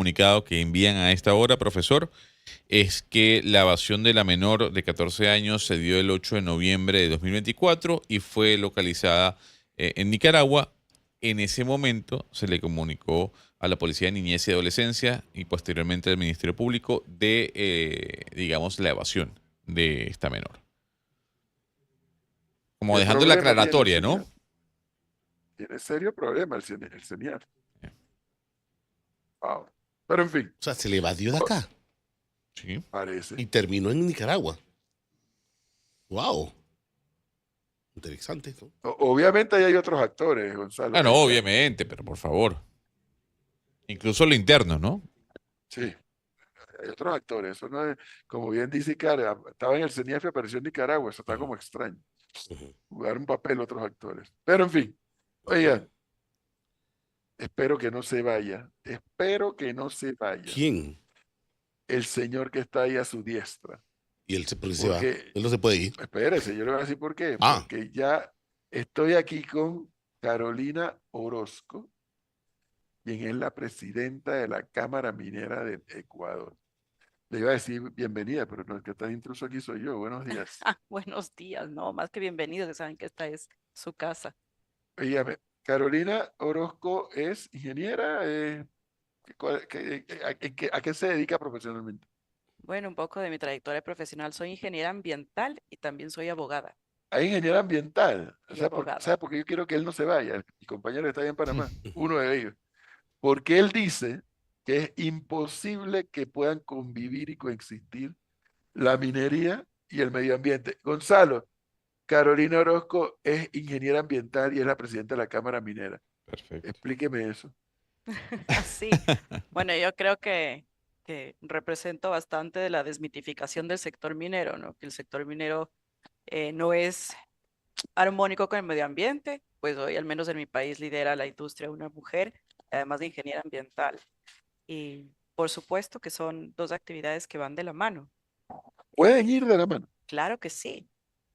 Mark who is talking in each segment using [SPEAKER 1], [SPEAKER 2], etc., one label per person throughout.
[SPEAKER 1] comunicado que envían a esta hora, profesor, es que la evasión de la menor de 14 años se dio el 8 de noviembre de 2024 y fue localizada en Nicaragua. En ese momento se le comunicó a la Policía de Niñez y Adolescencia y posteriormente al Ministerio Público de, digamos, la evasión de esta menor. Como
[SPEAKER 2] ¿Qué
[SPEAKER 1] dejando la
[SPEAKER 2] problema tiene el
[SPEAKER 1] aclaratoria, ¿no?
[SPEAKER 2] señor? Tiene serio problema el señor. Wow. Pero en fin,
[SPEAKER 3] O sea, se le evadió de acá
[SPEAKER 1] Sí.
[SPEAKER 2] parece.
[SPEAKER 3] y terminó en Nicaragua. Wow. Interesante, ¿no?
[SPEAKER 2] Obviamente ahí hay otros actores, Gonzalo.
[SPEAKER 1] Ah, no, obviamente, pero por favor. Incluso lo interno, ¿no?
[SPEAKER 2] Sí, hay otros actores. Eso no es, como bien dice Cara, estaba en el CENIAF y apareció en Nicaragua. Eso está
[SPEAKER 3] Ujú,
[SPEAKER 2] como extraño.
[SPEAKER 3] ujú.
[SPEAKER 2] Jugar un papel otros actores. Pero en fin, oiga, espero que no se vaya. Espero que no se vaya
[SPEAKER 3] ¿Quién?
[SPEAKER 2] el señor que está ahí a su diestra.
[SPEAKER 3] Y él por qué se va.
[SPEAKER 2] Porque,
[SPEAKER 3] Él no se puede ir.
[SPEAKER 2] espérese, yo le voy a decir por qué.
[SPEAKER 3] Ah,
[SPEAKER 2] Porque ya estoy aquí con Carolina Orozco, quien es la presidenta de la Cámara Minera de Ecuador. Le iba a decir bienvenida, pero no, el que está de intruso aquí soy yo. Buenos días.
[SPEAKER 4] Buenos días, no, más que bienvenidos, que saben que esta es su casa.
[SPEAKER 2] Oígame, Carolina Orozco es ingeniera. ¿A qué se dedica profesionalmente?
[SPEAKER 4] Bueno, un poco de mi trayectoria profesional. Soy ingeniera ambiental y también soy abogada
[SPEAKER 2] A ingeniera ambiental. O
[SPEAKER 4] y
[SPEAKER 2] sea,
[SPEAKER 4] abogada.
[SPEAKER 2] ¿sabe por qué yo quiero que él no se vaya? Mi compañero que está allá en Panamá, uno de ellos. Porque él dice que es imposible que puedan convivir y coexistir la minería y el medio ambiente. Gonzalo, Carolina Orozco es ingeniera ambiental y es la presidenta de la Cámara Minera.
[SPEAKER 1] Perfecto.
[SPEAKER 2] Explíqueme eso.
[SPEAKER 4] Así, bueno, yo creo que represento bastante de la desmitificación del sector minero, ¿no? Que el sector minero no es armónico con el medio ambiente, pues hoy al menos en mi país lidera la industria una mujer, además de ingeniera ambiental. Y por supuesto que son dos actividades que van de la mano.
[SPEAKER 2] Pueden ir de la mano.
[SPEAKER 4] Claro que sí.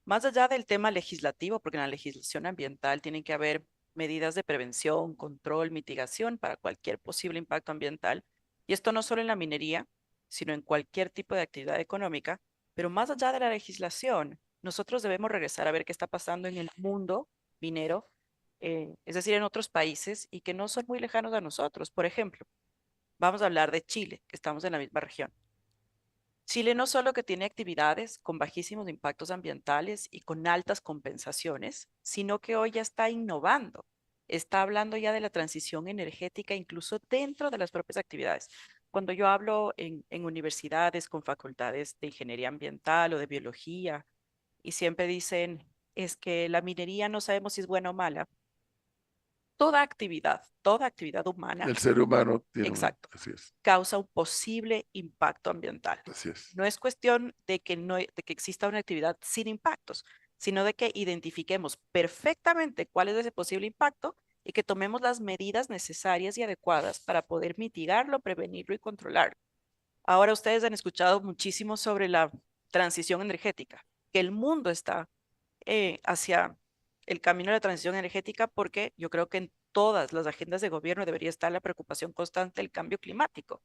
[SPEAKER 4] Más allá del tema legislativo, porque en la legislación ambiental tienen que haber medidas de prevención, control, mitigación para cualquier posible impacto ambiental. Y esto no solo en la minería, sino en cualquier tipo de actividad económica. Pero más allá de la legislación, nosotros debemos regresar a ver qué está pasando en el mundo minero, es decir, en otros países y que no son muy lejanos a nosotros. Por ejemplo, vamos a hablar de Chile, que estamos en la misma región. Chile no solo que tiene actividades con bajísimos impactos ambientales y con altas compensaciones, sino que hoy ya está innovando, está hablando ya de la transición energética incluso dentro de las propias actividades. Cuando yo hablo en universidades con facultades de ingeniería ambiental o de biología, y siempre dicen, es que la minería no sabemos si es buena o mala. Toda actividad humana,
[SPEAKER 2] El ser humano tiene una.
[SPEAKER 4] exacto,
[SPEAKER 2] Así es.
[SPEAKER 4] causa un posible impacto ambiental.
[SPEAKER 2] Así es.
[SPEAKER 4] No es cuestión de que, no, de que exista una actividad sin impactos, sino de que identifiquemos perfectamente cuál es ese posible impacto y que tomemos las medidas necesarias y adecuadas para poder mitigarlo, prevenirlo y controlarlo. Ahora ustedes han escuchado muchísimo sobre la transición energética, que el mundo está hacia el camino de la transición energética porque yo creo que en todas las agendas de gobierno debería estar la preocupación constante del cambio climático.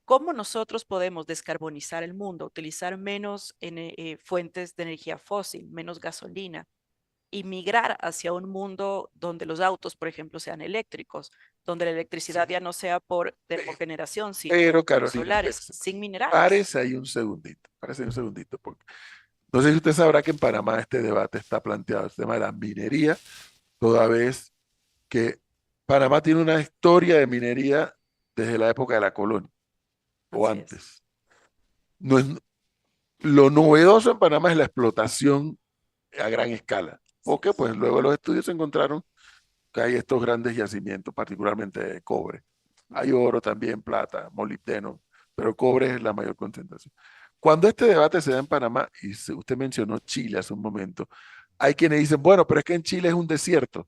[SPEAKER 4] ¿Cómo nosotros podemos descarbonizar el mundo, utilizar menos fuentes de energía fósil, menos gasolina y migrar hacia un mundo donde los autos, por ejemplo, sean eléctricos, donde la
[SPEAKER 2] Sí.
[SPEAKER 4] electricidad ya no sea por termogeneración, sino
[SPEAKER 2] Pero
[SPEAKER 4] por
[SPEAKER 2] Carolina,
[SPEAKER 4] solares,
[SPEAKER 2] espérese,
[SPEAKER 4] sin minerales?
[SPEAKER 2] párese ahí un segundito. Párese ahí un segundito. Porque no sé si usted sabrá que en Panamá este debate está planteado, el tema de la minería, toda vez que Panamá tiene una historia de minería desde la época de la colonia o
[SPEAKER 4] Así es.
[SPEAKER 2] antes. No es, lo novedoso en Panamá es la explotación a gran escala,
[SPEAKER 4] Así
[SPEAKER 2] porque
[SPEAKER 4] es.
[SPEAKER 2] pues luego los estudios encontraron que hay estos grandes yacimientos, particularmente de cobre. Hay
[SPEAKER 4] Ujú.
[SPEAKER 2] oro también, plata, molibdeno, pero cobre es la mayor concentración. Cuando este debate se da en Panamá, y usted mencionó Chile hace un momento, hay quienes dicen, bueno, pero es que en Chile es un desierto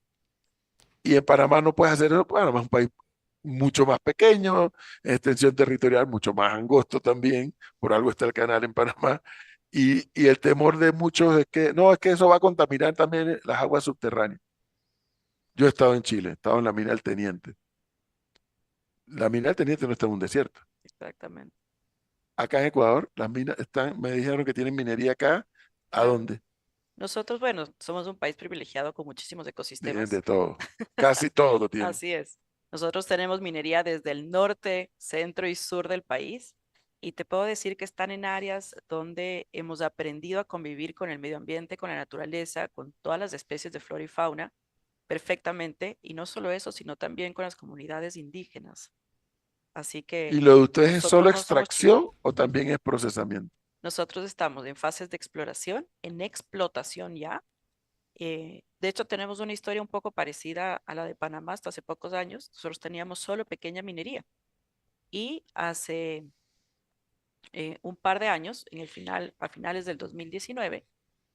[SPEAKER 2] y en Panamá no puedes hacer eso. Panamá es un país mucho más pequeño, en extensión territorial mucho más angosto también, por algo está el canal en Panamá, y el temor de muchos es que, no, es que eso va a contaminar también las aguas subterráneas. Yo he estado en Chile, he estado en la mina del Teniente. La mina del Teniente no está en un desierto.
[SPEAKER 4] Exactamente.
[SPEAKER 2] Acá en Ecuador, las minas están, me dijeron que tienen minería acá. ¿A
[SPEAKER 4] Claro.
[SPEAKER 2] dónde?
[SPEAKER 4] Nosotros, bueno, somos un país privilegiado con muchísimos
[SPEAKER 2] Tienen
[SPEAKER 4] ecosistemas.
[SPEAKER 2] de todo. Casi todo lo tienen.
[SPEAKER 4] Así es. Nosotros tenemos minería desde el norte, centro y sur del país. Y te puedo decir que están en áreas donde hemos aprendido a convivir con el medio ambiente, con la naturaleza, con todas las especies de flora y fauna perfectamente. Y no solo eso, sino también con las comunidades indígenas. Así
[SPEAKER 2] ¿Y
[SPEAKER 4] que
[SPEAKER 2] lo de ustedes es solo
[SPEAKER 4] nosotros no somos chiquitos.
[SPEAKER 2] extracción o también es procesamiento?
[SPEAKER 4] Nosotros estamos en fases de exploración, en explotación ya. De hecho, tenemos una historia un poco parecida a la de Panamá hasta hace pocos años. Nosotros teníamos solo pequeña minería y hace un par de años, a finales del 2019,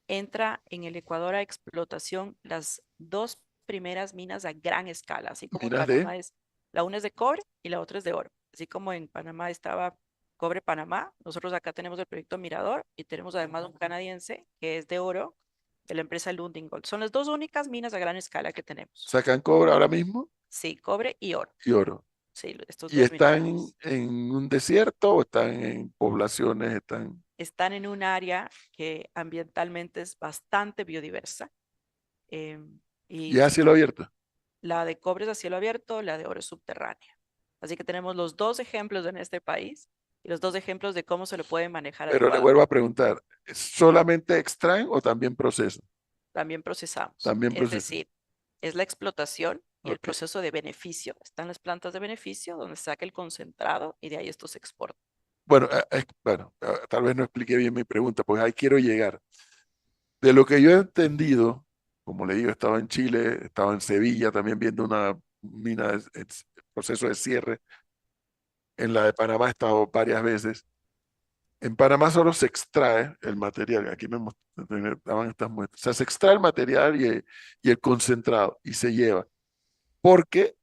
[SPEAKER 4] entra en el Ecuador a explotación las dos primeras minas a gran escala, así como en
[SPEAKER 2] Minas de,
[SPEAKER 4] Panamá la una es de cobre y la otra es de oro. Así como en Panamá estaba Cobre Panamá, nosotros acá tenemos el proyecto Mirador y tenemos además un canadiense que es de oro de la empresa Lundin Gold. Son las dos únicas minas a gran escala que tenemos.
[SPEAKER 2] sacan cobre ahora mismo
[SPEAKER 4] Sí, cobre y oro.
[SPEAKER 2] y oro.
[SPEAKER 4] Sí, estos
[SPEAKER 2] ¿Y
[SPEAKER 4] dos
[SPEAKER 2] están
[SPEAKER 4] minerales.
[SPEAKER 2] en un desierto o están en poblaciones? Están...
[SPEAKER 4] Están en un área que ambientalmente es bastante biodiversa.
[SPEAKER 2] ¿Y
[SPEAKER 4] Y
[SPEAKER 2] es a cielo abierto?
[SPEAKER 4] la de cobre es a cielo abierto, la de oro es subterránea. Así que tenemos los dos ejemplos en este país y los dos ejemplos de cómo se lo puede manejar
[SPEAKER 2] Pero le
[SPEAKER 4] adecuadamente.
[SPEAKER 2] vuelvo a preguntar, ¿solamente extraen o también procesan?
[SPEAKER 4] También procesamos,
[SPEAKER 2] También
[SPEAKER 4] es
[SPEAKER 2] procesan.
[SPEAKER 4] decir, es la explotación y el
[SPEAKER 2] Ok.
[SPEAKER 4] proceso de beneficio. Están las plantas de beneficio donde se saca el concentrado y de ahí esto se exporta.
[SPEAKER 2] Bueno, tal vez no expliqué bien mi pregunta, pues ahí quiero llegar. De lo que yo he entendido, como le digo, estaba en Chile, estaba en Sevilla también viendo una mina, proceso de cierre. En la de Panamá he estado varias veces. En Panamá solo se extrae el material. Aquí me daban estas muestras. O sea, se extrae el material y el concentrado y se lleva. Porque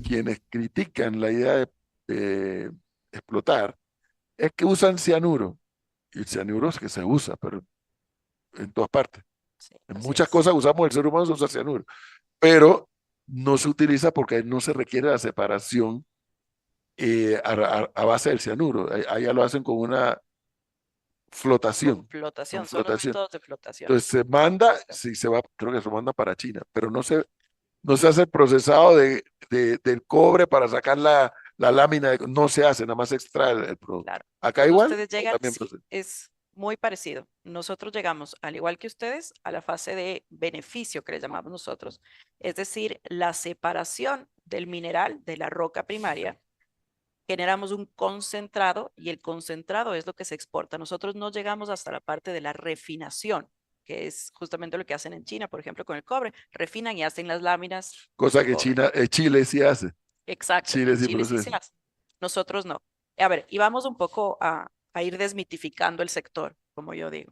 [SPEAKER 2] quienes critican la idea de explotar es que usan cianuro. Y el cianuro es que se usa, pero en todas partes.
[SPEAKER 4] Sí,
[SPEAKER 2] En
[SPEAKER 4] así
[SPEAKER 2] muchas
[SPEAKER 4] es.
[SPEAKER 2] cosas usamos, el ser humano se usa cianuro, pero no se utiliza porque no se requiere la separación a base del cianuro. Allá lo hacen con una
[SPEAKER 4] Con
[SPEAKER 2] flotación, con
[SPEAKER 4] flotación, son los
[SPEAKER 2] flotación.
[SPEAKER 4] métodos de flotación.
[SPEAKER 2] Entonces se manda, sí se va, creo que se manda para China, pero no se hace el procesado del cobre para sacar la lámina, no se hace, nada más se extrae el producto.
[SPEAKER 4] Claro.
[SPEAKER 2] Acá
[SPEAKER 4] Cuando
[SPEAKER 2] igual,
[SPEAKER 4] ustedes
[SPEAKER 2] o
[SPEAKER 4] llegan,
[SPEAKER 2] también
[SPEAKER 4] sí,
[SPEAKER 2] procesa.
[SPEAKER 4] es muy parecido. Nosotros llegamos, al igual que ustedes, a la fase de beneficio que le llamamos nosotros. Es decir, la separación del mineral de la roca primaria. Generamos un concentrado y el concentrado es lo que se exporta. Nosotros no llegamos hasta la parte de la refinación, que es justamente lo que hacen en China, por ejemplo, con el cobre. Refinan y hacen las láminas
[SPEAKER 2] Cosa
[SPEAKER 4] de
[SPEAKER 2] que
[SPEAKER 4] cobre.
[SPEAKER 2] Chile sí hace.
[SPEAKER 4] Exacto,
[SPEAKER 2] Chile
[SPEAKER 4] en
[SPEAKER 2] sí
[SPEAKER 4] Chile sí se
[SPEAKER 2] procesa.
[SPEAKER 4] hace. Nosotros no. A ver, y vamos un poco a ir desmitificando el sector, como yo digo.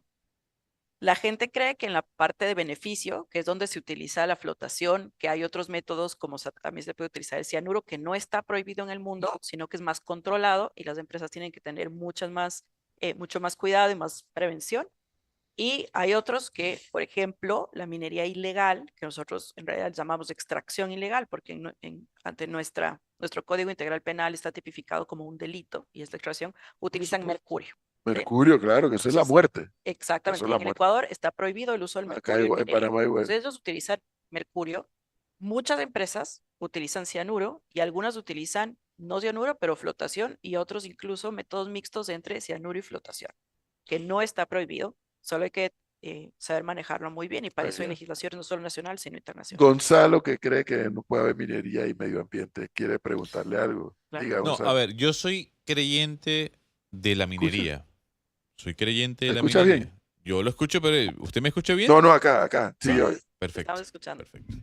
[SPEAKER 4] La gente cree que en la parte de beneficio, que es donde se utiliza la flotación, que hay otros métodos como también se puede utilizar el cianuro, que no está prohibido en el mundo, sino que es más controlado y las empresas tienen que tener mucho más cuidado y más prevención. Y hay otros que, por ejemplo, la minería ilegal, que nosotros en realidad llamamos extracción ilegal, porque ante nuestro Código Integral Penal está tipificado como un delito y es la extracción, utilizan mercurio. ¿Sí?
[SPEAKER 2] Mercurio, claro, que eso es la
[SPEAKER 4] Entonces,
[SPEAKER 2] muerte. Eso
[SPEAKER 4] exactamente.
[SPEAKER 2] es
[SPEAKER 4] Y
[SPEAKER 2] la
[SPEAKER 4] en el
[SPEAKER 2] muerte.
[SPEAKER 4] Ecuador está prohibido el uso del
[SPEAKER 2] Acá
[SPEAKER 4] mercurio en
[SPEAKER 2] igual, en
[SPEAKER 4] minería.
[SPEAKER 2] Panamá igual.
[SPEAKER 4] Entonces ellos utilizan mercurio. Muchas empresas utilizan cianuro y algunas utilizan no cianuro, pero flotación y otros incluso métodos mixtos entre cianuro y flotación, que no está prohibido, solo hay que saber manejarlo muy bien y para eso hay
[SPEAKER 2] Allá.
[SPEAKER 4] legislaciones no solo nacional, sino internacional.
[SPEAKER 2] Gonzalo, que cree que no puede haber minería y medio ambiente, quiere preguntarle algo.
[SPEAKER 4] Claro.
[SPEAKER 2] Diga,
[SPEAKER 1] No, a
[SPEAKER 2] Gonzalo.
[SPEAKER 1] ver, yo soy creyente de la
[SPEAKER 2] ¿Escucha?
[SPEAKER 1] minería. Soy creyente
[SPEAKER 2] ¿Me
[SPEAKER 1] de la
[SPEAKER 2] escucha bien?
[SPEAKER 1] minería. Yo lo escucho, pero ¿usted me escucha bien?
[SPEAKER 2] No, no, acá. Sí,
[SPEAKER 4] Sí,
[SPEAKER 2] yo.
[SPEAKER 4] estamos
[SPEAKER 1] Perfecto,
[SPEAKER 4] escuchando.
[SPEAKER 1] perfecto.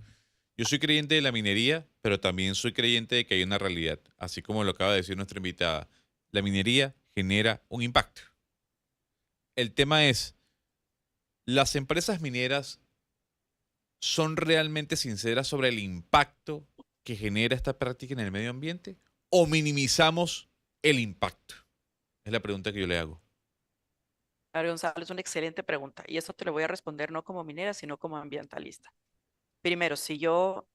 [SPEAKER 1] Yo soy creyente de la minería, pero también soy creyente de que hay una realidad. Así como lo acaba de decir nuestra invitada, la minería genera un impacto. El tema es, ¿las empresas mineras son realmente sinceras sobre el impacto que genera esta práctica en el medio ambiente? ¿O minimizamos el impacto? Es la pregunta que yo le hago.
[SPEAKER 4] A ver, Gonzalo, es una excelente pregunta y eso te lo voy a responder no como minera, sino como ambientalista. Primero, si yo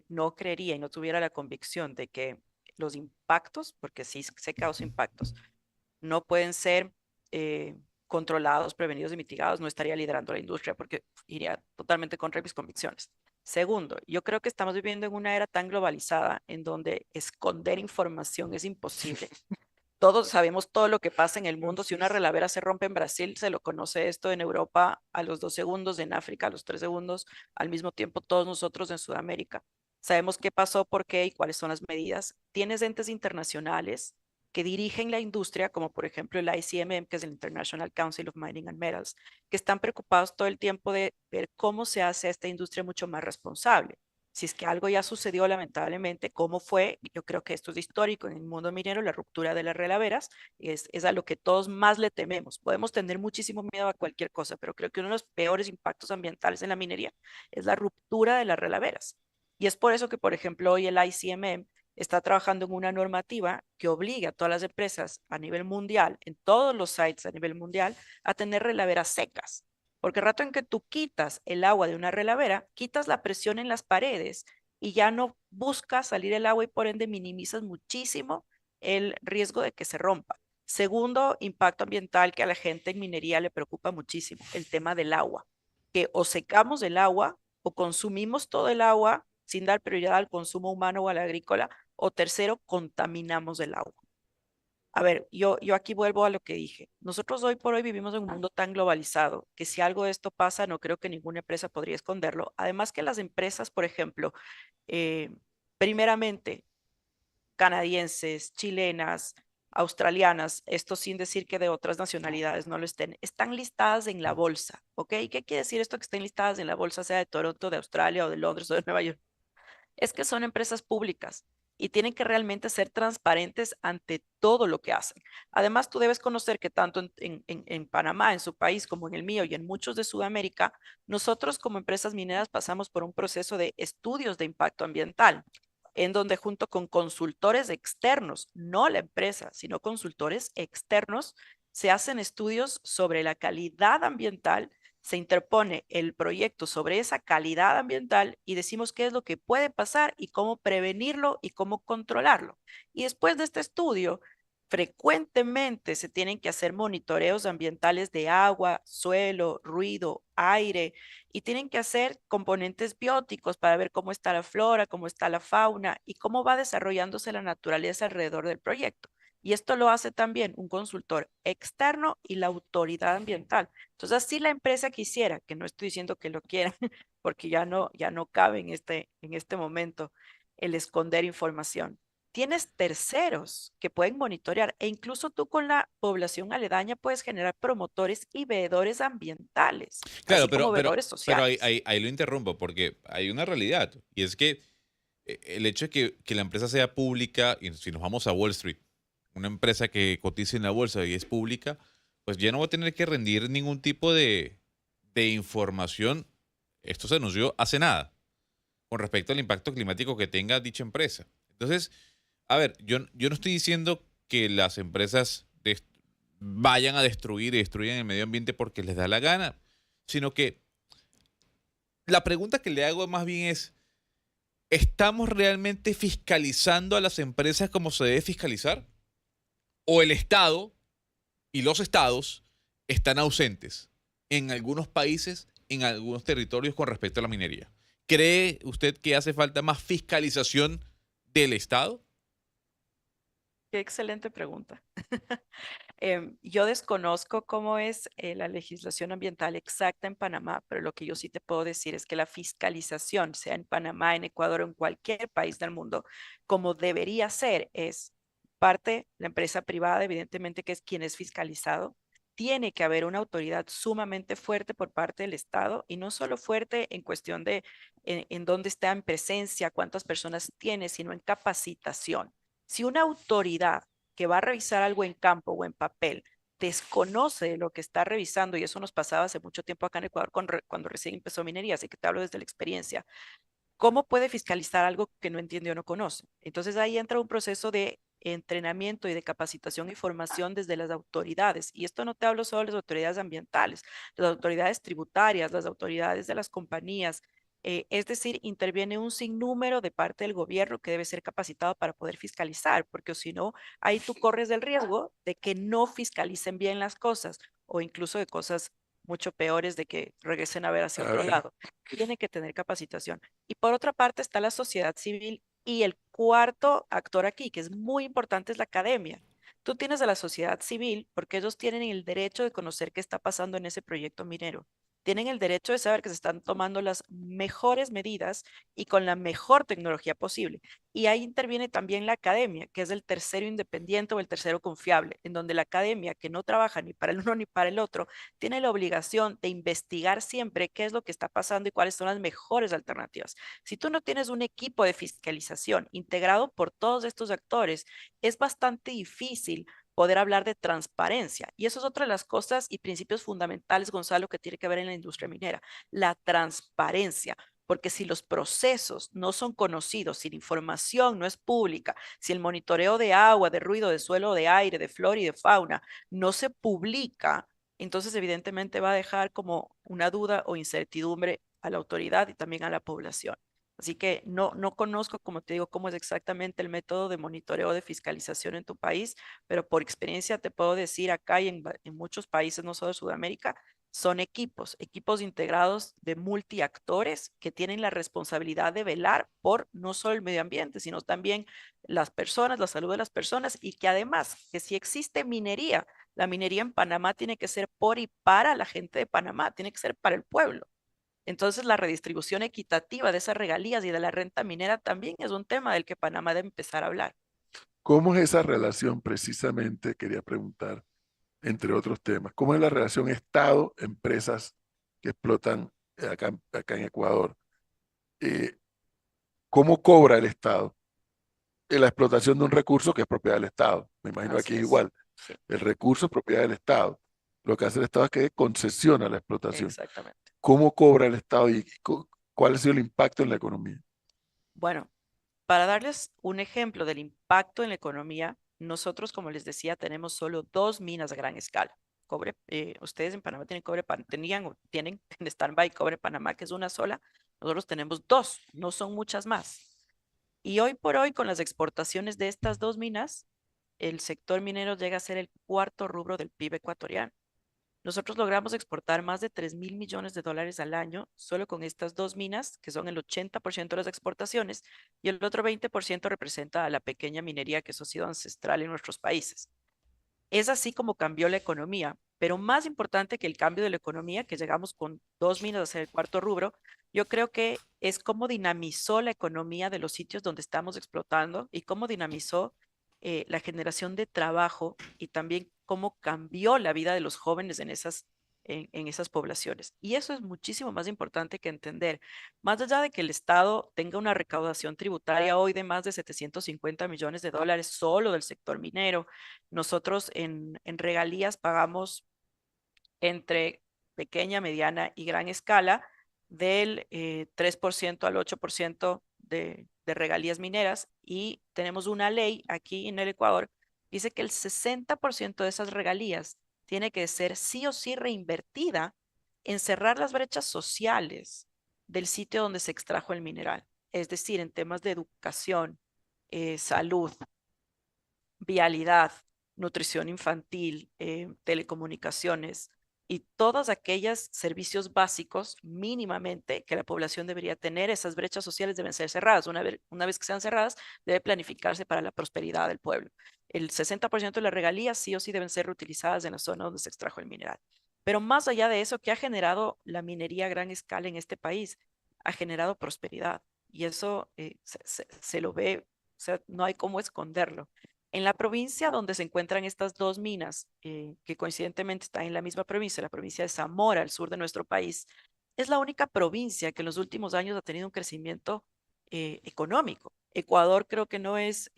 [SPEAKER 4] no creería y no tuviera la convicción de que los impactos, porque sí se causa impactos, no pueden ser controlados, prevenidos y mitigados, no estaría liderando la industria porque iría totalmente contra mis convicciones. Segundo, yo creo que estamos viviendo en una era tan globalizada en donde esconder información es imposible. Todos sabemos todo lo que pasa en el mundo. Si una relavera se rompe en Brasil, se lo conoce esto en Europa a los 2 segundos, en África a los 3 segundos, al mismo tiempo todos nosotros en Sudamérica. Sabemos qué pasó, por qué y cuáles son las medidas. Tienes entes internacionales que dirigen la industria, como por ejemplo el ICMM, que es el International Council of Mining and Metals, que están preocupados todo el tiempo de ver cómo se hace esta industria mucho más responsable. Si es que algo ya sucedió lamentablemente, ¿cómo fue? Yo creo que esto es histórico en el mundo minero, la ruptura de las relaveras, es a lo que todos más le tememos. Podemos tener muchísimo miedo a cualquier cosa, pero creo que uno de los peores impactos ambientales en la minería es la ruptura de las relaveras. Y es por eso que, por ejemplo, hoy el ICMM está trabajando en una normativa que obliga a todas las empresas a nivel mundial, en todos los sites a nivel mundial, a tener relaveras secas. Porque el rato en que tú quitas el agua de una relavera, quitas la presión en las paredes y ya no buscas salir el agua y por ende minimizas muchísimo el riesgo de que se rompa. Segundo impacto ambiental que a la gente en minería le preocupa muchísimo, el tema del agua, que o secamos el agua o consumimos todo el agua sin dar prioridad al consumo humano o al agrícola, o tercero, contaminamos el agua. A ver, yo aquí vuelvo a lo que dije. Nosotros hoy por hoy vivimos en un mundo tan globalizado que si algo de esto pasa, no creo que ninguna empresa podría esconderlo. Además que las empresas, por ejemplo, eh, primeramente, canadienses, chilenas, australianas, esto sin decir que de otras nacionalidades no lo estén, están listadas en la bolsa, ¿ok? ¿Qué quiere decir esto que estén listadas en la bolsa, sea de Toronto, de Australia o de Londres o de Nueva York? Es que son empresas públicas y tienen que realmente ser transparentes ante todo lo que hacen. Además, tú debes conocer que tanto en Panamá, en su país, como en el mío y en muchos de Sudamérica, nosotros como empresas mineras pasamos por un proceso de estudios de impacto ambiental, en donde junto con consultores externos, no la empresa, sino consultores externos, se hacen estudios sobre la calidad ambiental, se interpone el proyecto sobre esa calidad ambiental y decimos qué es lo que puede pasar y cómo prevenirlo y cómo controlarlo. Y después de este estudio, frecuentemente se tienen que hacer monitoreos ambientales de agua, suelo, ruido, aire, y tienen que hacer componentes bióticos para ver cómo está la flora, cómo está la fauna y cómo va desarrollándose la naturaleza alrededor del proyecto. Y esto lo hace también un consultor externo y la autoridad ambiental. Entonces, si la empresa quisiera, que no estoy diciendo que lo quieran, porque ya no cabe en este momento el esconder información. Tienes terceros que pueden monitorear e incluso tú con la población aledaña puedes generar promotores y veedores ambientales,
[SPEAKER 1] Claro,
[SPEAKER 4] así como veedores
[SPEAKER 1] pero
[SPEAKER 4] sociales.
[SPEAKER 1] ahí lo interrumpo porque hay una realidad y es que el hecho de que la empresa sea pública, y si nos vamos a Wall Street, una empresa que cotiza en la bolsa y es pública, pues ya no va a tener que rendir ningún tipo de información. Esto se anunció hace nada con respecto al impacto climático que tenga dicha empresa. Entonces, a ver, yo no estoy diciendo que las empresas vayan a destruir y destruyan el medio ambiente porque les da la gana, sino que la pregunta que le hago más bien es, ¿estamos realmente fiscalizando a las empresas como se debe fiscalizar? ¿O el Estado y los estados están ausentes en algunos países, en algunos territorios con respecto a la minería? ¿Cree usted que hace falta más fiscalización del Estado?
[SPEAKER 4] Qué excelente pregunta. Yo desconozco cómo es la legislación ambiental exacta en Panamá, pero lo que yo sí te puedo decir es que la fiscalización, sea en Panamá, en Ecuador o en cualquier país del mundo, como debería ser, es parte, la empresa privada, evidentemente, que es quien es fiscalizado. Tiene que haber una autoridad sumamente fuerte por parte del Estado y no solo fuerte en cuestión de en dónde está en presencia, cuántas personas tiene, sino en capacitación. Si una autoridad que va a revisar algo en campo o en papel desconoce lo que está revisando, y eso nos pasaba hace mucho tiempo acá en Ecuador cuando recién empezó minería, así que te hablo desde la experiencia, ¿cómo puede fiscalizar algo que no entiende o no conoce? Entonces ahí entra un proceso de entrenamiento y de capacitación y formación desde las autoridades. Y esto no te hablo solo de las autoridades ambientales, las autoridades tributarias, las autoridades de las compañías, Es decir, interviene un sinnúmero de parte del gobierno que debe ser capacitado para poder fiscalizar, porque si no, ahí tú corres el riesgo de que no fiscalicen bien las cosas o incluso de cosas mucho peores de que regresen a ver hacia
[SPEAKER 2] A
[SPEAKER 4] otro
[SPEAKER 2] ver,
[SPEAKER 4] lado. Tiene que tener capacitación. Y por otra parte está la sociedad civil y el cuarto actor aquí, que es muy importante, es la academia. Tú tienes a la sociedad civil porque ellos tienen el derecho de conocer qué está pasando en ese proyecto minero. Tienen el derecho de saber que se están tomando las mejores medidas y con la mejor tecnología posible. Y ahí interviene también la academia, que es el tercero independiente o el tercero confiable, en donde la academia, que no trabaja ni para el uno ni para el otro, tiene la obligación de investigar siempre qué es lo que está pasando y cuáles son las mejores alternativas. Si tú no tienes un equipo de fiscalización integrado por todos estos actores, es bastante difícil poder hablar de transparencia. Y eso es otra de las cosas y principios fundamentales, Gonzalo, que tiene que ver en la industria minera, la transparencia. Porque si los procesos no son conocidos, si la información no es pública, si el monitoreo de agua, de ruido, de suelo, de aire, de flora y de fauna no se publica, entonces evidentemente va a dejar como una duda o incertidumbre a la autoridad y también a la población. Así que no conozco, como te digo, cómo es exactamente el método de monitoreo de fiscalización en tu país, pero por experiencia te puedo decir acá y en muchos países, no solo de Sudamérica, son equipos integrados de multiactores que tienen la responsabilidad de velar por no solo el medio ambiente, sino también las personas, la salud de las personas y que además, que si existe minería, la minería en Panamá tiene que ser por y para la gente de Panamá, tiene que ser para el pueblo. Entonces, la redistribución equitativa de esas regalías y de la renta minera también es un tema del que Panamá debe empezar a hablar.
[SPEAKER 2] ¿cómo es esa relación precisamente? Quería preguntar, entre otros temas. ¿Cómo es la relación Estado-empresas que explotan acá en Ecuador? Eh, ¿Cómo cobra el Estado en la explotación de un recurso que es propiedad del Estado? Me imagino aquí
[SPEAKER 4] Así
[SPEAKER 2] es
[SPEAKER 4] es.
[SPEAKER 2] igual.
[SPEAKER 4] Sí,
[SPEAKER 2] El recurso es propiedad del Estado. Lo que hace el Estado es que concesiona la explotación.
[SPEAKER 4] exactamente.
[SPEAKER 2] ¿Cómo cobra el Estado y cuál ha sido el impacto en la economía?
[SPEAKER 4] Bueno, para darles un ejemplo del impacto en la economía, nosotros, como les decía, tenemos solo dos minas a gran escala. Ustedes en Panamá tienen tenían o tienen en stand-by Cobre Panamá, que es una sola. Nosotros tenemos dos, no son muchas más. Y hoy por hoy, con las exportaciones de estas dos minas, el sector minero llega a ser el cuarto rubro del PIB ecuatoriano. Nosotros logramos exportar más de 3.000 millones de dólares al año solo con estas dos minas, que son el 80% de las exportaciones, y el otro 20% representa a la pequeña minería que eso ha sido ancestral en nuestros países. Es así como cambió la economía, pero más importante que el cambio de la economía, que llegamos con dos minas a ser el cuarto rubro, yo creo que es cómo dinamizó la economía de los sitios donde estamos explotando y cómo dinamizó la generación de trabajo y también cómo cambió la vida de los jóvenes en esas poblaciones. Y eso es muchísimo más importante que entender. Más allá de que el Estado tenga una recaudación tributaria hoy de más de 750 millones de dólares solo del sector minero, nosotros en regalías pagamos entre pequeña, mediana y gran escala del 3% al 8% de regalías mineras y tenemos una ley aquí en el Ecuador que dice que el 60% de esas regalías tiene que ser sí o sí reinvertida en cerrar las brechas sociales del sitio donde se extrajo el mineral, es decir, en temas de educación, salud, vialidad, nutrición infantil, telecomunicaciones y todos aquellos servicios básicos mínimamente que la población debería tener, esas brechas sociales deben ser cerradas. Una vez que sean cerradas, debe planificarse para la prosperidad del pueblo. El 60% de las regalías sí o sí deben ser reutilizadas en la zona donde se extrajo el mineral. Pero más allá de eso, ¿qué ha generado la minería a gran escala en este país? Ha generado prosperidad y eso se lo ve, o sea, no hay cómo esconderlo. En la provincia donde se encuentran estas dos minas, que coincidentemente están en la misma provincia, la provincia de Zamora, al sur de nuestro país, es la única provincia que en los últimos años ha tenido un crecimiento económico. Ecuador creo que no es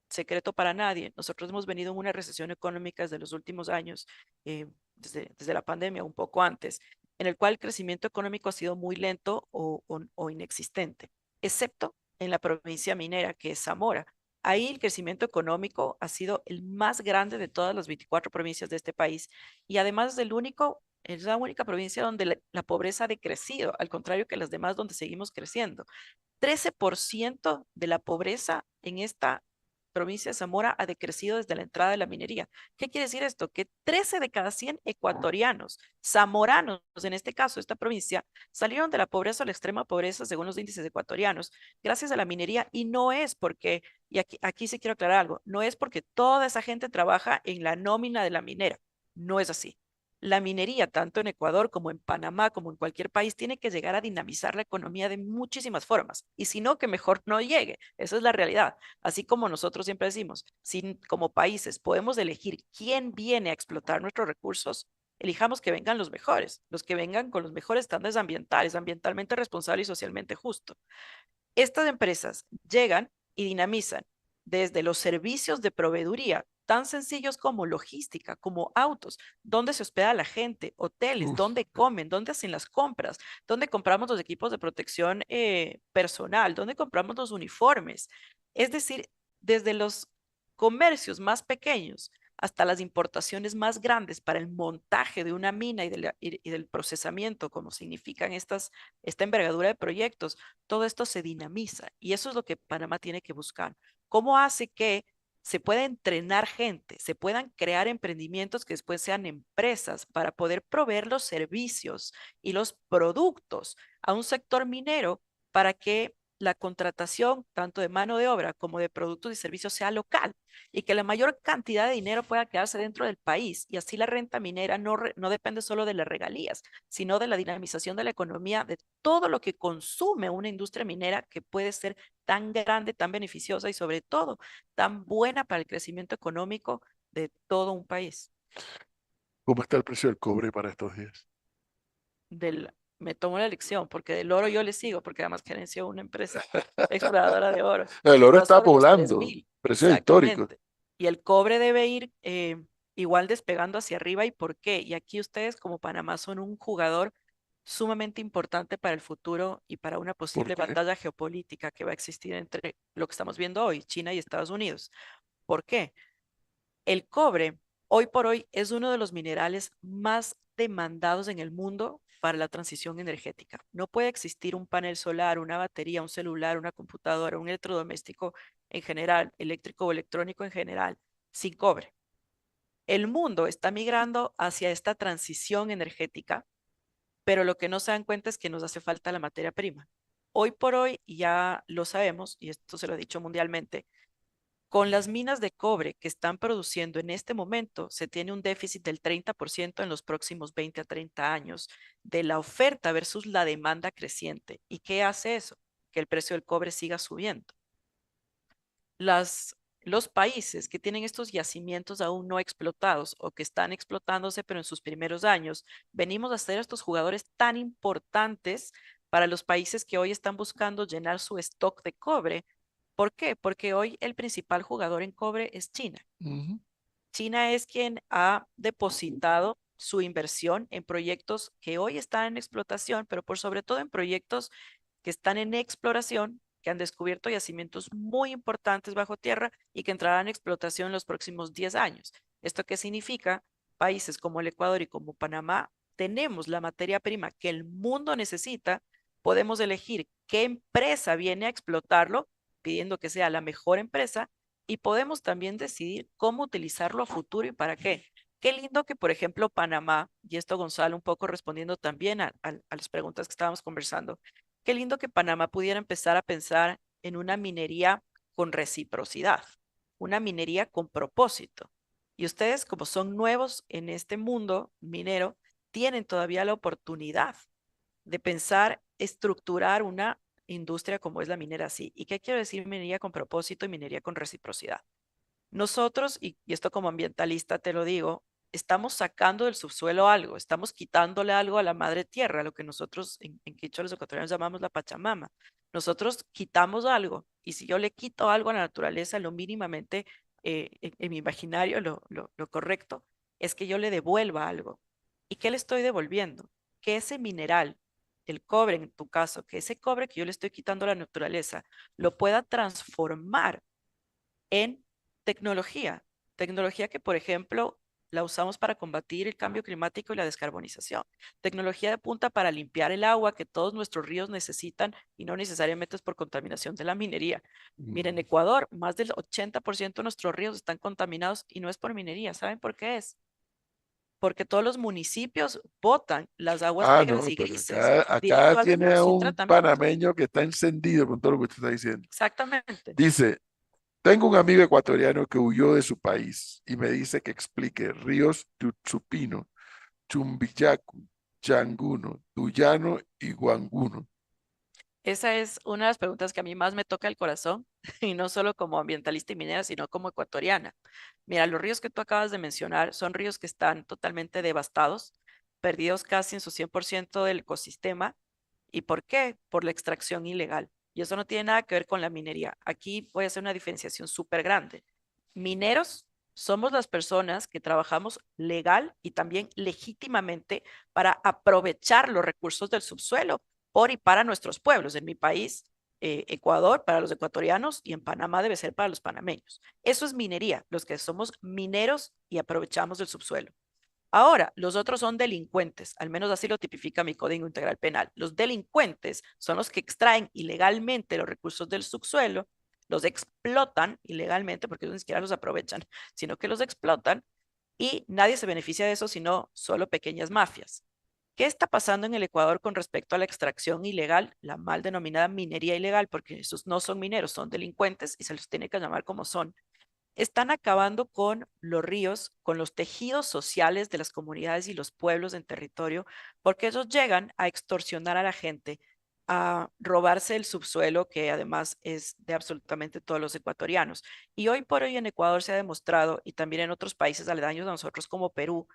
[SPEAKER 4] secreto para nadie. Nosotros hemos venido en una recesión económica desde los últimos años, desde la pandemia, un poco antes, en el cual el crecimiento económico ha sido muy lento o inexistente, excepto en la provincia minera, que es Zamora. Ahí el crecimiento económico ha sido el más grande de todas las 24 provincias de este país y además es el único Es la única provincia donde la pobreza ha decrecido, al contrario que las demás donde seguimos creciendo. 13% de la pobreza en esta provincia de Zamora ha decrecido desde la entrada de la minería. ¿Qué quiere decir esto? Que 13 de cada 100 ecuatorianos, zamoranos en este caso, esta provincia, salieron de la pobreza a la extrema pobreza según los índices ecuatorianos, gracias a la minería. Y no es porque, y aquí sí quiero aclarar algo, no es porque toda esa gente trabaja en la nómina de la minera. No es así. La minería, tanto en Ecuador como en Panamá, como en cualquier país, tiene que llegar a dinamizar la economía de muchísimas formas. Y si no, que mejor no llegue. Esa es la realidad. Así como nosotros siempre decimos, si como países podemos elegir quién viene a explotar nuestros recursos, elijamos que vengan los mejores, los que vengan con los mejores estándares ambientales, ambientalmente responsable y socialmente justo. Estas empresas llegan y dinamizan desde los servicios de proveeduría, tan sencillos como logística, como autos, dónde se hospeda la gente, hoteles,
[SPEAKER 2] Uf,
[SPEAKER 4] dónde comen, dónde hacen las compras, dónde compramos los equipos de protección personal, dónde compramos los uniformes. Es decir, desde los comercios más pequeños hasta las importaciones más grandes para el montaje de una mina y del procesamiento, como significan esta envergadura de proyectos, todo esto se dinamiza y eso es lo que Panamá tiene que buscar. ¿Cómo hace que se pueda entrenar gente, se puedan crear emprendimientos que después sean empresas para poder proveer los servicios y los productos a un sector minero para que la contratación tanto de mano de obra como de productos y servicios sea local y que la mayor cantidad de dinero pueda quedarse dentro del país y así la renta minera no depende solo de las regalías, sino de la dinamización de la economía, de todo lo que consume una industria minera que puede ser tan grande, tan beneficiosa y sobre todo tan buena para el crecimiento económico de todo un país.
[SPEAKER 2] ¿cómo está el precio del cobre para estos días?
[SPEAKER 4] Me tomo la elección, porque del oro yo le sigo, porque además gerencio una empresa exploradora de oro.
[SPEAKER 2] El oro
[SPEAKER 4] Está
[SPEAKER 2] está
[SPEAKER 4] sobre los
[SPEAKER 2] volando,
[SPEAKER 4] 3.000,
[SPEAKER 2] precios históricos.
[SPEAKER 4] exactamente. Y el cobre debe ir igual despegando hacia arriba. ¿Y por qué? Y aquí ustedes como Panamá son un jugador sumamente importante para el futuro y para una
[SPEAKER 2] ¿Por
[SPEAKER 4] posible
[SPEAKER 2] qué?
[SPEAKER 4] batalla geopolítica que va a existir entre lo que estamos viendo hoy, China y Estados Unidos. ¿Por qué? El cobre, hoy por hoy, es uno de los minerales más demandados en el mundo para la transición energética. No puede existir un panel solar, una batería, un celular, una computadora, un electrodoméstico en general, eléctrico o electrónico en general, sin cobre. El mundo está migrando hacia esta transición energética, pero lo que no se dan cuenta es que nos hace falta la materia prima. Hoy por hoy ya lo sabemos, y esto se lo he dicho mundialmente, con las minas de cobre que están produciendo en este momento, se tiene un déficit del 30% en los próximos 20 a 30 años de la oferta versus la demanda creciente. ¿Y qué hace eso? Que el precio del cobre siga subiendo. Los países que tienen estos yacimientos aún no explotados o que están explotándose, pero en sus primeros años, venimos a ser estos jugadores tan importantes para los países que hoy están buscando llenar su stock de cobre. ¿Por qué? Porque hoy el principal jugador en cobre es China.
[SPEAKER 2] Ujú.
[SPEAKER 4] China es quien ha depositado su inversión en proyectos que hoy están en explotación, pero por sobre todo en proyectos que están en exploración, que han descubierto yacimientos muy importantes bajo tierra y que entrarán en explotación en los próximos 10 años. ¿Esto qué significa? Países como el Ecuador y como Panamá tenemos la materia prima que el mundo necesita, podemos elegir qué empresa viene a explotarlo, pidiendo que sea la mejor empresa, y podemos también decidir cómo utilizarlo a futuro y para qué. Qué lindo que, por ejemplo, Panamá, y esto Gonzalo un poco respondiendo también a las preguntas que estábamos conversando, qué lindo que Panamá pudiera empezar a pensar en una minería con reciprocidad, una minería con propósito. Y ustedes, como son nuevos en este mundo minero, tienen todavía la oportunidad de pensar, estructurar una industria como es la minera así. ¿Y qué quiero decir minería con propósito y minería con reciprocidad? Nosotros, y esto como ambientalista te lo digo, estamos sacando del subsuelo algo, estamos quitándole algo a la madre tierra, lo que nosotros en Quichua los ecuatorianos llamamos la Pachamama. Nosotros quitamos algo y si yo le quito algo a la naturaleza, lo mínimamente en mi imaginario, lo correcto es que yo le devuelva algo. ¿Y qué le estoy devolviendo? Que ese mineral, el cobre en tu caso, que ese cobre que yo le estoy quitando a la naturaleza, lo pueda transformar en tecnología. Tecnología que, por ejemplo, la usamos para combatir el cambio climático y la descarbonización. Tecnología de punta para limpiar el agua que todos nuestros ríos necesitan y no necesariamente es por contaminación de la minería. Miren, en Ecuador, más del 80% de nuestros ríos están contaminados y no es por minería. ¿Saben por qué es? Porque todos los municipios botan las aguas negras
[SPEAKER 2] No,
[SPEAKER 4] y
[SPEAKER 2] pero
[SPEAKER 4] grises
[SPEAKER 2] acá
[SPEAKER 4] directo al río
[SPEAKER 2] tiene a
[SPEAKER 4] sin
[SPEAKER 2] un
[SPEAKER 4] tratamiento.
[SPEAKER 2] panameño que está encendido con todo lo que usted está diciendo.
[SPEAKER 4] Exactamente.
[SPEAKER 2] Dice, tengo un amigo ecuatoriano que huyó de su país y me dice que explique ríos Tutsupino, Chumbillacu, Changuno, Tuyano y Guanguno.
[SPEAKER 4] Esa es una de las preguntas que a mí más me toca el corazón, y no solo como ambientalista y minera, sino como ecuatoriana. Mira, los ríos que tú acabas de mencionar son ríos que están totalmente devastados, perdidos casi en su 100% del ecosistema. ¿Y por qué? Por la extracción ilegal. Y eso no tiene nada que ver con la minería. Aquí voy a hacer una diferenciación súper grande. Mineros somos las personas que trabajamos legal y también legítimamente para aprovechar los recursos del subsuelo por y para nuestros pueblos. En mi país, Ecuador, para los ecuatorianos, y en Panamá debe ser para los panameños. Eso es minería, los que somos mineros y aprovechamos del subsuelo. Ahora, los otros son delincuentes, al menos así lo tipifica mi Código Integral Penal. Los delincuentes son los que extraen ilegalmente los recursos del subsuelo, los explotan ilegalmente, porque ellos ni siquiera los aprovechan, sino que los explotan y nadie se beneficia de eso, sino solo pequeñas mafias. ¿Qué está pasando en el Ecuador con respecto a la extracción ilegal, la mal denominada minería ilegal? Porque esos no son mineros, son delincuentes y se los tiene que llamar como son. Están acabando con los ríos, con los tejidos sociales de las comunidades y los pueblos en territorio, porque ellos llegan a extorsionar a la gente, a robarse el subsuelo, que además es de absolutamente todos los ecuatorianos. Y hoy por hoy en Ecuador se ha demostrado, y también en otros países aledaños a nosotros como Perú,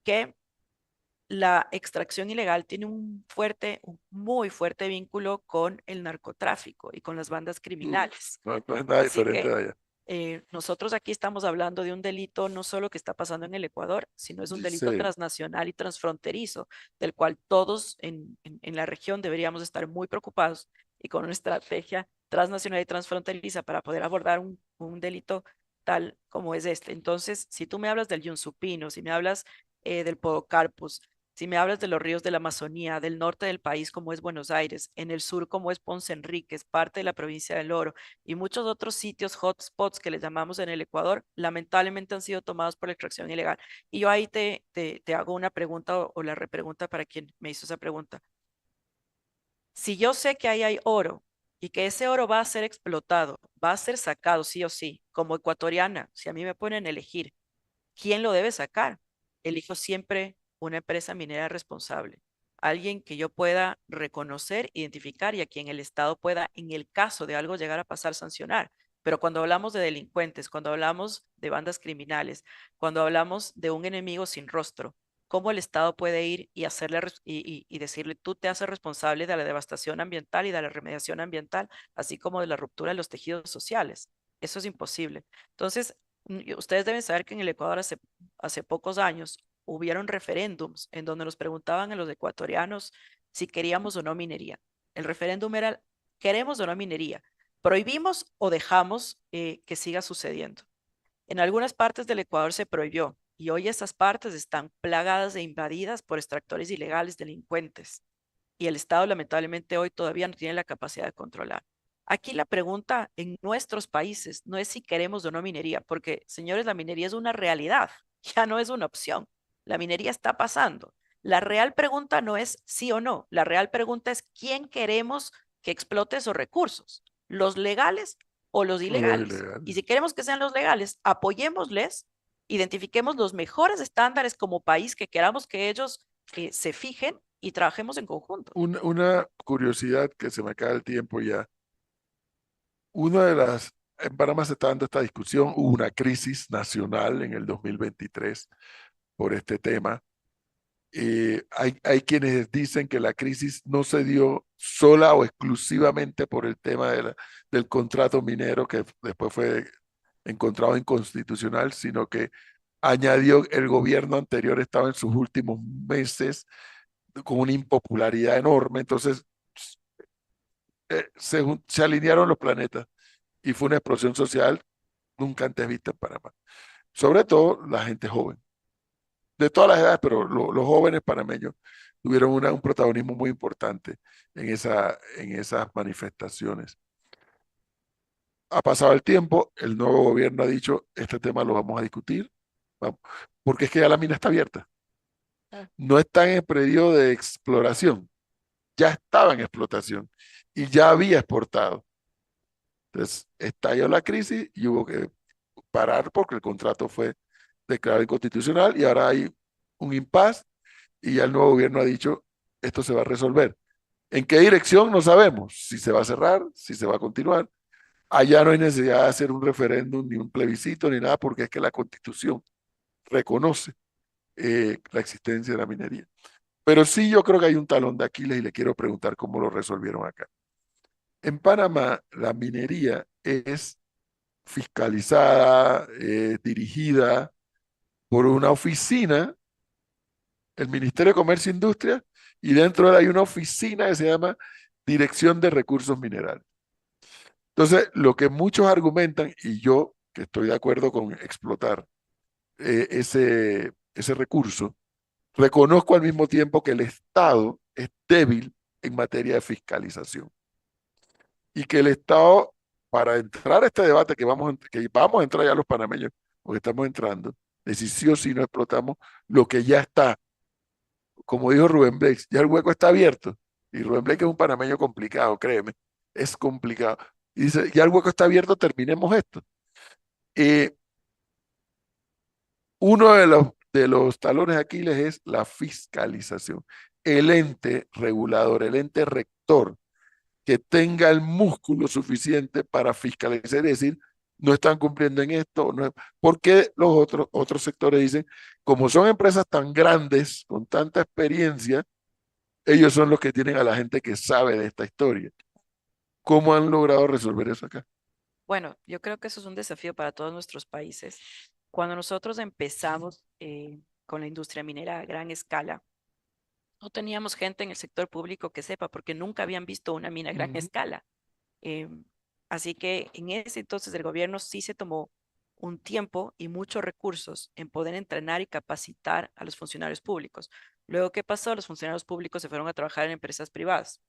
[SPEAKER 4] que la extracción ilegal tiene un muy fuerte vínculo con el narcotráfico y con las bandas criminales.
[SPEAKER 2] No es nada
[SPEAKER 4] Así
[SPEAKER 2] diferente
[SPEAKER 4] que
[SPEAKER 2] de allá.
[SPEAKER 4] nosotros aquí estamos hablando de un delito no solo que está pasando en el Ecuador, sino es un delito
[SPEAKER 2] Dice,
[SPEAKER 4] transnacional y transfronterizo, del cual todos en la región deberíamos estar muy preocupados y con una estrategia transnacional y transfronteriza para poder abordar un delito tal como es este. Entonces, si tú me hablas del Yunzupino, si me hablas del Podocarpus, si me hablas de los ríos de la Amazonía, del norte del país como es Buenos Aires, en el sur como es Ponce Enríquez, parte de la provincia del Oro, y muchos otros sitios, hotspots que les llamamos en el Ecuador, lamentablemente han sido tomados por la extracción ilegal. Y yo ahí te hago una pregunta o la repregunta para quien me hizo esa pregunta. Si yo sé que ahí hay oro y que ese oro va a ser explotado, va a ser sacado sí o sí, como ecuatoriana, si a mí me ponen a elegir, ¿quién lo debe sacar? Elijo siempre una empresa minera responsable, alguien que yo pueda reconocer, identificar y a quien el Estado pueda, en el caso de algo llegar a pasar, sancionar. Pero cuando hablamos de delincuentes, cuando hablamos de bandas criminales, cuando hablamos de un enemigo sin rostro, ¿cómo el Estado puede ir y hacerle y decirle, tú te haces responsable de la devastación ambiental y de la remediación ambiental, así como de la ruptura de los tejidos sociales? Eso es imposible. Entonces, ustedes deben saber que en el Ecuador hace pocos años hubieron referéndums en donde nos preguntaban a los ecuatorianos si queríamos o no minería. El referéndum era, ¿queremos o no minería? ¿Prohibimos o dejamos que siga sucediendo? En algunas partes del Ecuador se prohibió y hoy esas partes están plagadas e invadidas por extractores ilegales, delincuentes. Y el Estado lamentablemente hoy todavía no tiene la capacidad de controlar. Aquí la pregunta en nuestros países no es si queremos o no minería, porque señores, la minería es una realidad, ya no es una opción. La minería está pasando. La real pregunta no es sí o no, la real pregunta es quién queremos que explote esos recursos, los legales o los
[SPEAKER 2] lo
[SPEAKER 4] ilegales.
[SPEAKER 2] ilegal.
[SPEAKER 4] Y si queremos que sean los legales, apoyémosles, identifiquemos los mejores estándares como país que queramos que ellos se fijen y trabajemos en conjunto.
[SPEAKER 2] Una curiosidad que se me acaba el tiempo ya. Una de las, en Panamá se está dando esta discusión, hubo una crisis nacional en el 2023 por este tema. Hay quienes dicen que la crisis no se dio sola o exclusivamente por el tema del contrato minero que después fue encontrado inconstitucional, sino que añadió el gobierno anterior estaba en sus últimos meses con una impopularidad enorme, entonces se alinearon los planetas y fue una explosión social nunca antes vista en Panamá. Sobre todo la gente joven. de todas las edades, pero los jóvenes panameños tuvieron un protagonismo muy importante en esas manifestaciones. Ha pasado el tiempo, el nuevo gobierno ha dicho, este tema lo vamos a discutir, porque es que ya la mina está abierta. No está en el periodo de exploración, ya estaba en explotación y ya había exportado. Entonces, estalló la crisis y hubo que parar porque el contrato fue declarado inconstitucional y ahora hay un impasse y ya el nuevo gobierno ha dicho, esto se va a resolver. ¿En qué dirección? No sabemos. Si se va a cerrar, si se va a continuar. Allá no hay necesidad de hacer un referéndum, ni un plebiscito, ni nada, porque es que la Constitución reconoce la existencia de la minería. Pero sí yo creo que hay un talón de Aquiles y le quiero preguntar cómo lo resolvieron acá. En Panamá, la minería es fiscalizada, dirigida por una oficina, el Ministerio de Comercio e Industria, y dentro de él hay una oficina que se llama Dirección de Recursos Minerales. Entonces, lo que muchos argumentan, y yo que estoy de acuerdo con explotar ese recurso, reconozco al mismo tiempo que el Estado es débil en materia de fiscalización y que el Estado, para entrar a este debate que vamos a entrar ya los panameños, porque estamos entrando, de si sí o sí no explotamos lo que ya está. Como dijo Rubén Blades, ya el hueco está abierto. Y Rubén Blades es un panameño complicado, créeme, es complicado. Y dice, ya el hueco está abierto, terminemos esto. Eh, Uno de los talones de Aquiles es la fiscalización. El ente regulador, el ente rector, que tenga el músculo suficiente para fiscalizar y decir, no están cumpliendo en esto. No, porque los otros sectores dicen, como son empresas tan grandes, con tanta experiencia, ellos son los que tienen a la gente que sabe de esta historia. ¿Cómo han logrado resolver eso acá?
[SPEAKER 4] Bueno, yo creo que eso es un desafío para todos nuestros países. Cuando nosotros empezamos con la industria minera a gran escala, no teníamos gente en el sector público que sepa, porque nunca habían visto una mina a gran escala. Así que en ese entonces el gobierno sí se tomó un tiempo y muchos recursos en poder entrenar y capacitar a los funcionarios públicos. Luego, ¿qué pasó? Los funcionarios públicos se fueron a trabajar en empresas privadas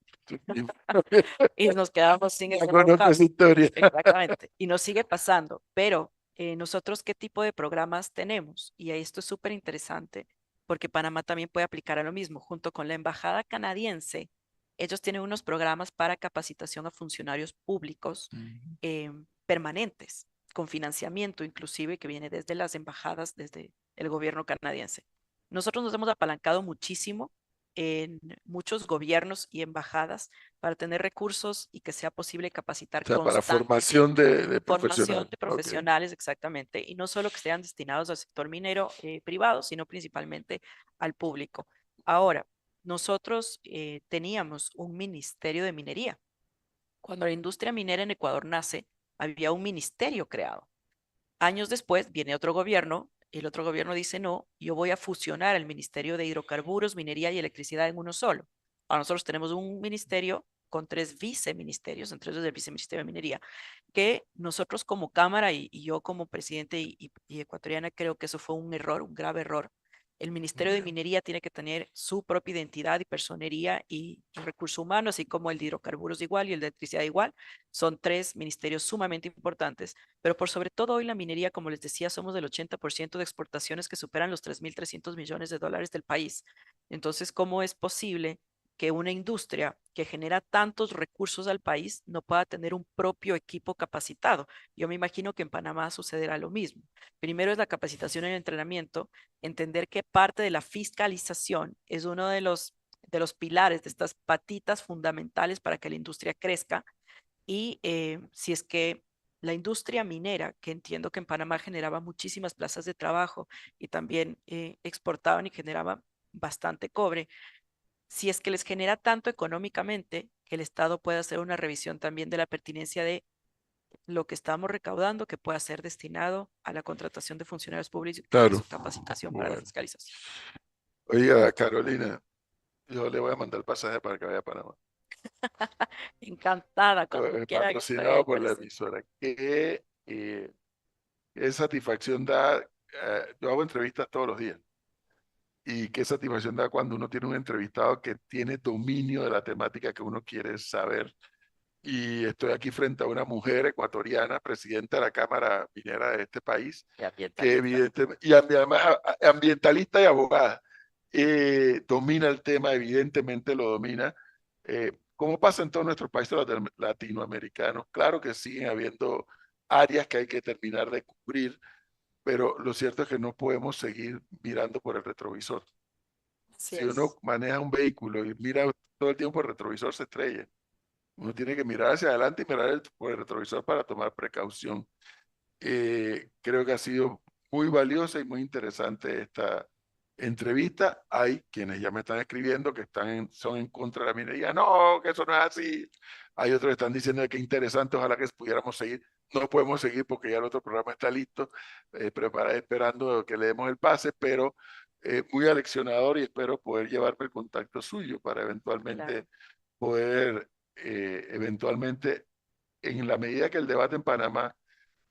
[SPEAKER 4] y nos quedamos sin ese
[SPEAKER 2] Conozco esa
[SPEAKER 4] know-how.
[SPEAKER 2] historia.
[SPEAKER 4] Exactamente. Y nos sigue pasando, pero nosotros, ¿qué tipo de programas tenemos? Y ahí esto es súper interesante, porque Panamá también puede aplicar a lo mismo. Junto con la embajada canadiense, ellos tienen unos programas para capacitación a funcionarios públicos permanentes, con financiamiento inclusive que viene desde las embajadas, desde el gobierno canadiense. Nosotros nos hemos apalancado muchísimo en muchos gobiernos y embajadas para tener recursos y que sea posible capacitar
[SPEAKER 2] O sea, para
[SPEAKER 4] constantemente.
[SPEAKER 2] formación de
[SPEAKER 4] Formación
[SPEAKER 2] profesionales.
[SPEAKER 4] de profesionales, exactamente, y no solo que sean destinados al sector minero privado, sino principalmente al público. Ahora, nosotros teníamos un ministerio de minería. Cuando la industria minera en Ecuador nace, había un ministerio creado. Años después viene otro gobierno, el otro gobierno dice, no, yo voy a fusionar el Ministerio de Hidrocarburos, Minería y Electricidad en uno solo. Ahora nosotros tenemos un ministerio con 3 viceministerios, entre ellos el viceministerio de Minería, que nosotros como Cámara y yo como presidente y ecuatoriana creo que eso fue un error, un grave error. El Ministerio de Minería tiene que tener su propia identidad y personería y recursos humanos, así como el de hidrocarburos igual y el de electricidad igual. Son 3 ministerios sumamente importantes, pero por sobre todo hoy la minería, como les decía, somos del 80% de exportaciones que superan los 3.300 millones de dólares del país. Entonces, ¿cómo es posible que una industria que genera tantos recursos al país no pueda tener un propio equipo capacitado? Yo me imagino que en Panamá sucederá lo mismo. Primero es la capacitación y el entrenamiento, entender que parte de la fiscalización es uno de los pilares, de estas patitas fundamentales para que la industria crezca. Y si es que la industria minera, que entiendo que en Panamá generaba muchísimas plazas de trabajo y también exportaban y generaban bastante cobre, si es que les genera tanto económicamente, que el Estado pueda hacer una revisión también de la pertinencia de lo que estamos recaudando, que pueda ser destinado a la contratación de funcionarios públicos y
[SPEAKER 2] Claro.
[SPEAKER 4] su capacitación para la
[SPEAKER 2] Bueno.
[SPEAKER 4] fiscalización.
[SPEAKER 2] Oiga, Carolina, yo le voy a mandar el pasaje para que vaya a Panamá.
[SPEAKER 4] Encantada, cuando quieran.
[SPEAKER 2] Patrocinado por la emisora. Qué satisfacción da. Yo hago entrevistas todos los días y qué satisfacción da cuando uno tiene un entrevistado que tiene dominio de la temática que uno quiere saber. Y estoy aquí frente a una mujer ecuatoriana, presidenta de la Cámara Minera de este país,
[SPEAKER 4] Y
[SPEAKER 2] que
[SPEAKER 4] ambientalista.
[SPEAKER 2] y además ambientalista y abogada, domina el tema, evidentemente lo domina, como pasa en todos nuestros países latinoamericanos. Claro que siguen habiendo áreas que hay que terminar de cubrir, pero lo cierto es que no podemos seguir mirando por el retrovisor.
[SPEAKER 4] Así
[SPEAKER 2] Si uno
[SPEAKER 4] es.
[SPEAKER 2] maneja un vehículo y mira todo el tiempo por el retrovisor, se estrella. Uno tiene que mirar hacia adelante y mirar por el retrovisor para tomar precaución. Creo que ha sido muy valiosa y muy interesante esta entrevista. Hay quienes ya me están escribiendo que son en contra de la minería. No, que eso no es así. Hay otros que están diciendo que interesante, ojalá que pudiéramos seguir. No podemos seguir porque ya el otro programa está listo, esperando que le demos el pase, pero muy aleccionador y espero poder llevarme el contacto suyo para eventualmente
[SPEAKER 4] Claro.
[SPEAKER 2] poder, eventualmente, en la medida que el debate en Panamá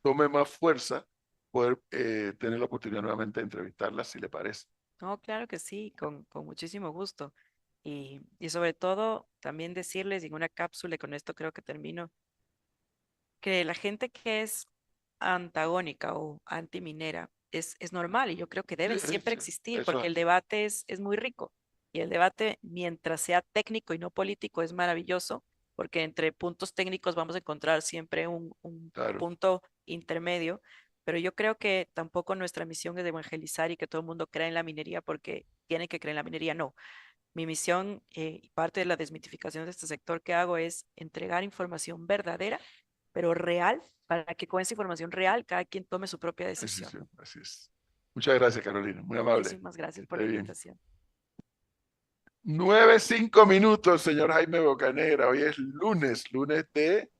[SPEAKER 2] tome más fuerza, poder tener la oportunidad nuevamente de entrevistarla, si le parece.
[SPEAKER 4] No, claro que sí, con muchísimo gusto. Y sobre todo, también decirles en una cápsula, y con esto creo que termino, que la gente que es antagónica o antiminera es normal y yo creo que debe siempre existir porque
[SPEAKER 2] Eso,
[SPEAKER 4] el debate es muy rico y el debate, mientras sea técnico y no político, es maravilloso porque entre puntos técnicos vamos a encontrar siempre un
[SPEAKER 2] claro,
[SPEAKER 4] punto intermedio, pero yo creo que tampoco nuestra misión es evangelizar y que todo el mundo crea en la minería porque tiene que creer en la minería, no. Mi misión y parte de la desmitificación de este sector que hago es entregar información verdadera, pero real, para que con esa información real cada quien tome su propia
[SPEAKER 2] así es,
[SPEAKER 4] decisión.
[SPEAKER 2] así es. Muchas gracias, Carolina, muy amable.
[SPEAKER 4] Muchísimas
[SPEAKER 2] Que
[SPEAKER 4] gracias por
[SPEAKER 2] esté
[SPEAKER 4] la
[SPEAKER 2] bien.
[SPEAKER 4] invitación.
[SPEAKER 2] 9:05, señor Jaime Bocanegra. Hoy es lunes, lunes de